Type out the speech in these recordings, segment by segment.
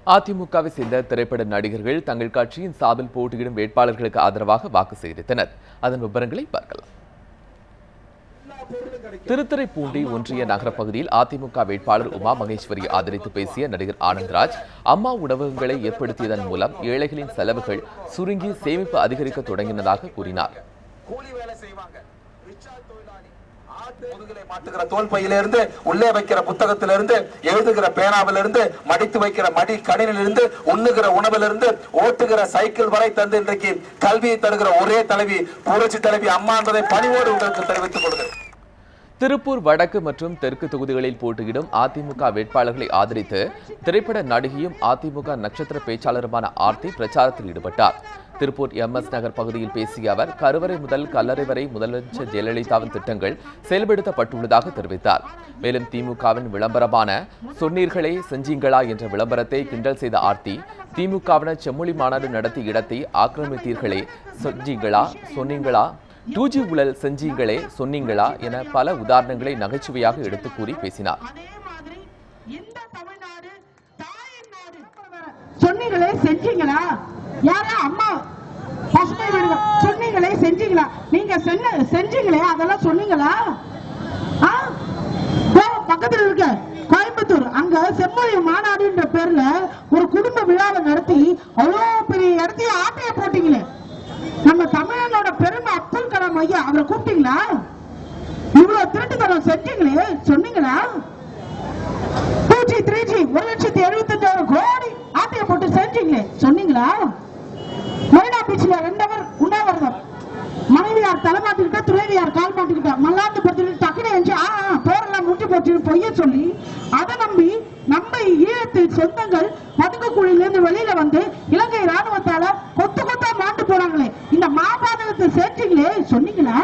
அதிமுகவை சேர்ந்த திரைப்பட நடிகர்கள் தங்கள் கட்சியின் சார்பில் போட்டியிடும் வேட்பாளர்களுக்கு ஆதரவாக வாக்கு சேகரித்தனர். அதன் விவரங்களை பார்க்கலாம். திருத்துறைப்பூண்டி ஒன்றிய நகர பகுதியில் அதிமுக வேட்பாளர் உமா மகேஸ்வரி ஆதரித்து பேசிய நடிகர் ஆனந்த்ராஜ், அம்மா உணவகங்களை ஏற்படுத்தியதன் மூலம் ஏழைகளின் செலவுகள் சுருங்கி சேமிப்பு அதிகரிக்க தொடங்கினதாக கூறினார். முதுகிலே மாட்டுகிற தோல் பையிலிருந்து, உள்ளே வைக்கிற புத்தகத்திலிருந்து, எழுதுகிற பேனாவிலிருந்து, மடித்து வைக்கிற மடி கணினிலிருந்து, உண்ணுகிற உணவிலிருந்து, ஓட்டுகிற சைக்கிள் வரை தந்து இன்றைக்கு கல்வியை தருகிற ஒரே தலைவி புரட்சி தலைவி அம்மா என்பதை பணிவோடு உங்களுக்கு தெரிவித்துக் கொள்கிறேன். திருப்பூர் வடக்கு மற்றும் தெற்கு தொகுதிகளில் போட்டியிடும் அதிமுக வேட்பாளர்களை ஆதரித்து திரைப்பட நடிகையும் அதிமுக நட்சத்திர பேச்சாளருமான ஆர்த்தி பிரச்சாரத்தில் ஈடுபட்டார். திருப்பூர் MS நகர் பகுதியில் பேசிய அவர், கருவறை முதல் கல்லறை வரை முதலமைச்சர் ஜெயலலிதாவின் திட்டங்கள் செயல்படுத்தப்பட்டுள்ளதாக தெரிவித்தார். மேலும் திமுகவின் விளம்பரமான சொன்னீர்களே செஞ்சீங்களா என்ற விளம்பரத்தை கிண்டல் செய்த ஆர்த்தி, திமுகவினர் செம்மொழி மாநாடு நடத்திய இடத்தை ஆக்கிரமித்தீர்களே, செஞ்சீங்களா சொன்னீங்களா, 2G ஊழல் செஞ்சீங்களே சொன்னீங்களா என பல உதாரணங்களை நகைச்சுவையாக எடுத்து கூறி பேசினார். சொன்னீங்களே செஞ்சீங்களா, யாரா அம்மா பசுமை வீடு சொன்னீங்களே செஞ்சீங்களா, நீங்க செஞ்சீங்களே அதெல்லாம் சொன்னீங்களா? பக்கத்தில் இருக்க கோயம்புத்தூர் அங்க செம்மொழி மாநாடுன்ற பேர்ல ஒரு குடும்ப விழாவை நடத்தி அவ்வளவு பெரிய இடத்தையும் ஆட்டைய போட்டீங்களே. நம்ம தமிழனோட பெருமை அப்துல் கலாம் ஐயா அவரை கூப்பிட்டீங்களா? இவ்வளவு திருட்டுத்தனம் செஞ்சீங்களே சொன்னீங்களா? 2G 3G 1,75,000 கோடி ஆட்டைய போட்டு செஞ்சீங்களே சொன்னீங்களா? மெரினா பீச்ல 2 அவர் உண்ணாவிரதம், மனைவியார் தலைமாட்டிக்கிட்ட, துறைவியார் கால் மாட்டிக்கிட்ட, மல்லாந்து படுத்து டக்குனு போரெல்லாம் முட்டி போட்டு பொய்ய சொல்லி அதை நம்பி நம்ம ஈழத்தில் சொந்தங்கள் பதுக்கு குழியிலிருந்து வெளியில வந்து இலங்கை ராணுவத்தால கொத்து கொத்தா மாண்டு போறாங்களே, இந்த மாபாதகத்தை சேர்த்தீங்களே சொன்னீங்களா?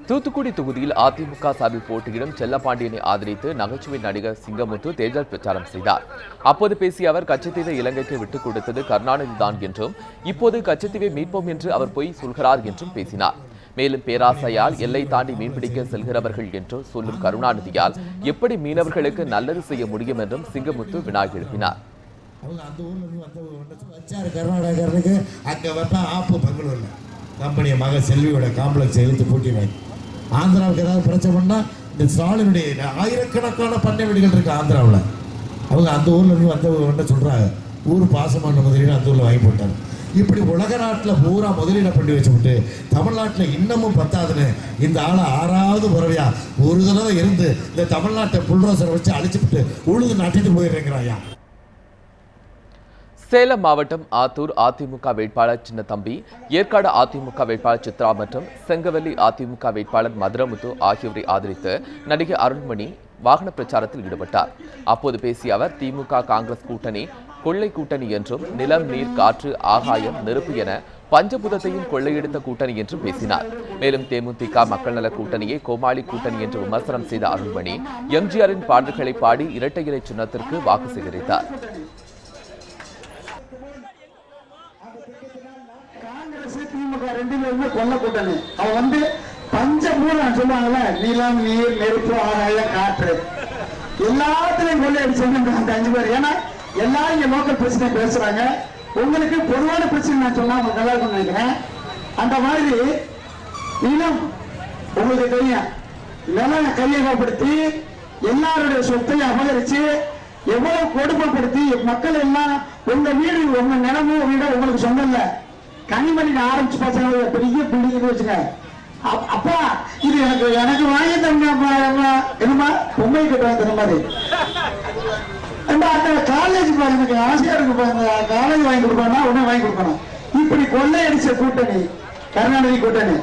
தூத்துக்குடி தொகுதியில் அதிமுக சார்பில் போட்டியிடும் செல்லப்பாண்டியனை ஆதரித்து நகைச்சுவை நடிகர் சிங்கமுத்து தேர்தல் பிரச்சாரம் செய்தார். அப்போது பேசிய அவர், கச்சத்தீவை இலங்கைக்கு விட்டுக் கொடுத்தது கருணாநிதி தான் என்றும், இப்போது கச்சத்தீவை மீட்போம் என்று அவர் பொய் சொல்கிறார் என்றும் பேசினார். மேலும் பேராசையால் எல்லை தாண்டி மீன்பிடிக்க செல்கிறவர்கள் என்று சொல்லும் கருணாநிதியால் எப்படி மீனவர்களுக்கு நல்லது செய்ய முடியும் என்றும் சிங்கமுத்து வினாடி எழுப்பினார். கம்பெனியை மக செல்வியோட காம்ப்ளெக்ஸ் எழுத்து பூட்டினாங்க. ஆந்திராவுக்கு ஏதாவது பிரச்சனை பண்ணா இந்த ஸ்டாலினுடைய ஆயிரக்கணக்கான பண்ணை வீடுகள் இருக்கு ஆந்திராவில். அவங்க அந்த ஊர்ல இருந்து வந்தவங்க சொல்றாங்க, ஊர் பாசமான முதலீடு அந்த ஊர்ல வாங்கி போட்டாங்க. இப்படி உலக நாட்டில் பூரா முதலீட பண்ணி வச்சுவிட்டு தமிழ்நாட்டில் இன்னமும் பத்தாதுன்னு இந்த ஆளை 6வது முறையா ஒரு தடவை இருந்து இந்த தமிழ்நாட்டை புல்ரோசரை வச்சு அழிச்சுட்டு உழுது நட்டிட்டு போயிடுறேங்கிறாயா. சேலம் மாவட்டம் ஆத்தூர் அதிமுக வேட்பாளர் சின்னத்தம்பி, ஏற்காடு அதிமுக வேட்பாளர் சித்ரா மற்றும் செங்கவல்லி அதிமுக வேட்பாளர் மதுரமுத்து ஆகியோரை ஆதரித்து நடிகை அருண்மணி வாகன பிரச்சாரத்தில் ஈடுபட்டார். அப்போது பேசிய அவர், திமுக காங்கிரஸ் கூட்டணி கொள்ளை கூட்டணி என்றும், நிலம் நீர் காற்று ஆகாயம் நெருப்பு என பஞ்சபூதத்தையும் கொள்ளையெடுத்த கூட்டணி என்றும் பேசினார். மேலும் தேமுதிக மக்கள் நல கூட்டணியை கோமாளி கூட்டணி என்று விமர்சனம் செய்த அருண்மணி, எம்ஜிஆரின் பாடல்களை பாடி இரட்டை இலை சின்னத்திற்கு வாக்கு சேகரித்தார். கொள்ள கூட்டணி அவன் பஞ்சபூதம் சொல்லுவாங்கல்ல, நிலம் நீர் நெருப்பு ஆகாயம் காற்று எல்லாத்திலையும் கொள்ளையடிச்சு அந்த 5 பேர். ஏன்னா எல்லாரும் இங்க லோக்கல் பிரச்சனை பேசுறாங்க. உங்களுக்கு பொதுவான பிரச்சனை நான் சொன்னா உங்களுக்கு நல்லா இருக்கும்னு நினைக்கிறேன். அந்த மாதிரி நிலம் உங்களுக்கு தெரியும், நிலம் கையகப்படுத்தி எல்லாருடைய சொத்தை அபகரிச்சு எவ்வளவு கொடுமைப்படுத்தி மக்கள் எல்லாம் உங்க வீடு உங்க நிலமும் வீடு உங்களுக்கு சொந்தம் இல்ல, கனிமணிக்கு ஆரம்பிச்சு பசங்க பெரிய பில்டிங் வச்சுங்க. அப்பா இது எனக்கு வாங்கி தங்க என்னமா பொம்மை கட்டு வாங்கி தர மாதிரி அந்த காலேஜ் எனக்கு ஆசையா இருக்கு, காலேஜ் வாங்கி கொடுப்பானா உடனே வாங்கி கொடுக்கணும். இப்படி கொள்ளையடிச்ச கூட்டணி கருணாநிதி கூட்டணி.